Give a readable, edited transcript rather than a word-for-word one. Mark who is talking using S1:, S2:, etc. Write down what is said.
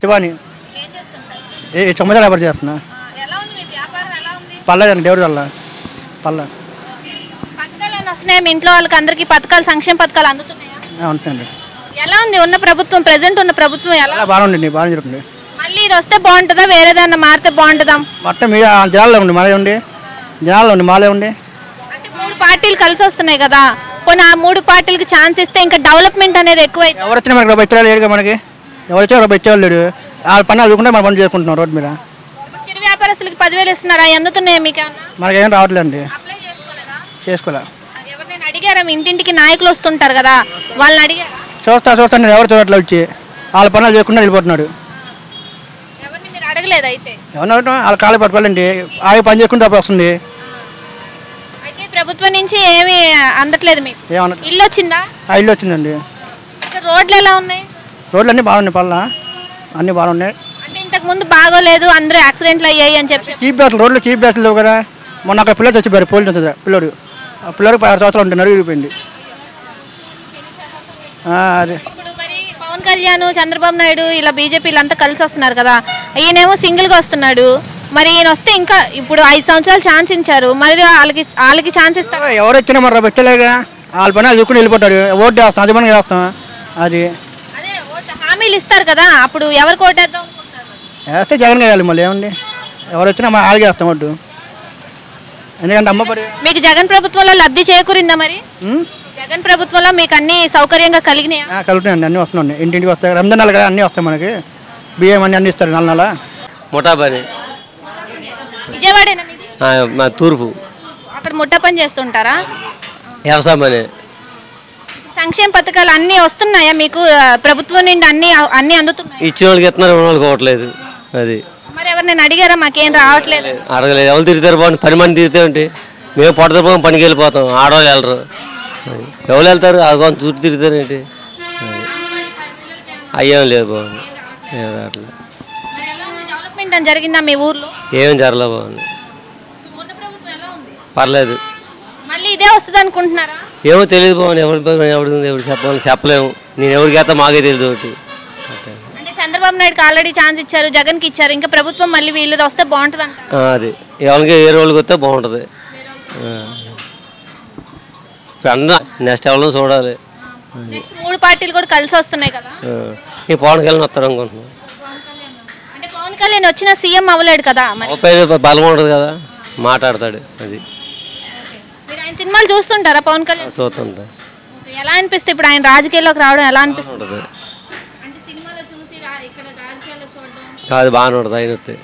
S1: శివాని సొమ్మిది వ్యాపారం చేస్తున్నా. పర్లేదండి దేవుడి వల్ల పర్లేదు.
S2: పథకాలు వస్తున్నాయి మీ ఇంట్లో వాళ్ళకి అందరికి పథకాలు సంక్షేమ పథకాలు అందుతున్నాయా?
S1: ఉంటుందండి.
S2: ఎలా ఉంది ఉన్న ప్రభుత్వం ప్రెసెంట్ ఉన్న ప్రభుత్వం ఎలా
S1: బాగుండండి బాగా జరుగుతుంది.
S2: మళ్ళీ ఇది వస్తే బాగుంటుందా వేరేదన్నా మారితే బాగుంటుందా?
S1: మొత్తం మీ జనాల్లో ఉండి మాలే ఉండి జనాల్లో ఉండి మాలే ఉండి
S2: అంటే 3 పార్టీలు కలిసి వస్తున్నాయి కదా, పోనీ ఆ 3 పార్టీలకి ఛాన్స్ ఇస్తే ఇంకా డెవలప్మెంట్ అనేది ఎక్కువ.
S1: ఎవరు వచ్చినా మనకి రూపాయి ఇచ్చేవాళ్ళు లేడుగా, మనకి ఎవరు వచ్చినా రూపాయి ఇచ్చేవాళ్ళు లేడు. వాళ్ళ పని అదుకుంటే మనం పని చేసుకుంటున్నాం రోడ్డు మీద.
S2: ఇప్పుడు చిరు వ్యాపారస్తులకి 10,000 ఇస్తున్నారా? అందుతున్నాయా మీకు?
S1: మనకి ఏం రావట్లేదండి.
S2: అప్లై చేసుకోలేదా?
S1: చేసుకోలే.
S2: ఎవరినైనా అడిగారా? ఇంటింటికి నాయకులు వస్తుంటారు కదా, వాళ్ళని అడిగారా?
S1: చూస్తాను ఎవరు చూడట్లే వచ్చి వాళ్ళ పనులు చేయకుండా వెళ్ళిపోతున్నాడు.
S2: ఎవరిని మీరు అడగలేదు అయితే?
S1: ఎవరు వాళ్ళ కాళ్ళు పట్టుకోవాలండి, ఆగి పని చేసుకుంటే వస్తుంది.
S2: అయితే ప్రభుత్వం నుంచి ఏమి అందట్లేదు మీకు?
S1: ఏమన్నా
S2: ఇల్లు వచ్చిందా?
S1: ఇల్లు వచ్చిందండి.
S2: ఇక్కడ రోడ్లు ఎలా ఉన్నాయి?
S1: రోడ్లు అన్నీ బాగున్నాయి, పళ్ళ అన్నీ బాగున్నాయి.
S2: అంటే ఇంతకు ముందు బాగోలేదు, అందరూ యాక్సిడెంట్లు అయ్యాయి అని చెప్పి.
S1: చీప్ బ్యాట్లు రోడ్లు చీప్ బ్యాట్లు లేవు కదా. మొన్న అక్కడ పిల్లలు చచ్చిపోయారు, పోలీసు పిల్లడు. ఆ పిల్లడికి 16 సంవత్సరాలు ఉంటే నరిగిపోయింది. అదే
S2: ఇప్పుడు మరి పవన్ కళ్యాణ్, చంద్రబాబు నాయుడు ఇలా బీజేపీ అంతా కలిసి వస్తున్నారు కదా, ఈయనేమో సింగిల్గా వస్తున్నాడు. మరి ఈయన వస్తే ఇంకా ఇప్పుడు 5 సంవత్సరాలు ఛాన్స్ ఇచ్చారు, మరి వాళ్ళకి ఛాన్స్ ఇస్తారు.
S1: ఎవరు వచ్చినా మరి పెట్టలేగా, వాళ్ళ పని అది వెళ్ళిపోతాడు. ఓటు చేస్తాం, అది మనం చేస్తాం. అది
S2: అదే హామీలు ఇస్తారు కదా, అప్పుడు ఎవరికి ఓటేద్దాం అనుకుంటున్నారు?
S1: వేస్తే జగన్ వేయాలి. మళ్ళీ ఏమండి, ఎవరు వచ్చినా మనం ఆడికి వేస్తాం ఓటు. ఎందుకంటే అమ్మపడి
S2: మీకు జగన్ ప్రభుత్వంలో లబ్ధి చేకూరిందా? మరి జగన్ ప్రభుత్వంలో మీకు అన్ని సౌకర్యంగా కలిగినాయా?
S1: కలుగుతాయండి, అన్నీ వస్తున్నాయి. ఇంటింటికి వస్తాయి. రంజాన్ నెల కదా అన్నీ వస్తాయి మనకి. బియ్యం అన్నీ ఇస్తారు నెల నెల.
S3: ముఠా పని
S2: విజయవాడేనా మీది?
S3: మా తూర్పు.
S2: అక్కడ ముఠా పని చేస్తుంటారా?
S3: వ్యవసాయం పని.
S2: సంక్షేమ పథకాలు అన్నీ వస్తున్నాయా మీకు? ప్రభుత్వం నుండి అన్ని అందుతున్నాయి?
S3: ఇచ్చిన వాళ్ళకి ఇస్తున్నారు, ఉన్న వాళ్ళకి ఇవ్వట్లేదు. అది
S2: మరి ఎవరినైనా అడిగారా? మాకేం రావట్లేదు.
S3: అడగలేదు. ఎవరు తిరుగుతారు బాగుంది, 10 మంది తిరిగితే ఉంటే మేము పొడతపోం పనికి వెళ్ళిపోతాం. ఆడవాళ్ళు వెళ్ళరు. ఎవరు వెళ్తారు? అది కొంత చుట్టూ తిరుగుతారు ఏంటి? అయ్యేం లేదు బాగుంది, ఏం రావట్లేదు.
S2: డెవలప్మెంట్ అని జరిగిందా మీ ఊర్లో?
S3: ఏం జరగలేదు బాగుంది, పర్లేదు.
S2: మళ్ళీ ఇదే వస్తుంది అనుకుంటున్నారా?
S3: ఏమో తెలియదు బాగుంది. ఎవరు చెప్పలేము. నేను ఎవరికి వేస్తా మాకే తెలియదు ఒకటి.
S2: అంటే చంద్రబాబు నాయుడుకి ఆల్రెడీ ఛాన్స్ ఇచ్చారు, జగన్కి ఇచ్చారు, ఇంకా ప్రభుత్వం మళ్ళీ వీళ్ళది వస్తే బాగుంటుంది అంటారు.
S3: అది ఎవరికి ఏ రోజులకి వస్తే బాగుంటుంది. నెక్స్ట్ ఎవరిని చూడాలి.
S2: నెక్స్ట్ 3 పార్టీలు కూడా కలిసి వస్తున్నాయి కదా.
S3: ఈ పవన్ కళ్యాణ్ వస్తారు అనుకుంటున్నాను.
S2: అంటే పవన్ కళ్యాణ్ వచ్చిన సీఎం అవ్వలేడు కదా,
S3: బలం ఉంటుంది కదా, మాట్లాడతాడు. అది
S2: మీరు ఆయన సినిమాలు చూస్తుంటారా? పవన్ కళ్యాణ్
S3: చూస్తుంటా.
S2: ఎలా అనిపిస్తుంది ఇప్పుడు ఆయన రాజకీయాల్లోకి రావడం? ఎలా అనిపిస్తుంది?
S3: ఉంటుంది.
S2: అంటే సినిమాలో చూసి ఇక్కడ రాజకీయాల్లో చూడడం
S3: అది బాగానే ఉంటుంది ఆయన వస్తే.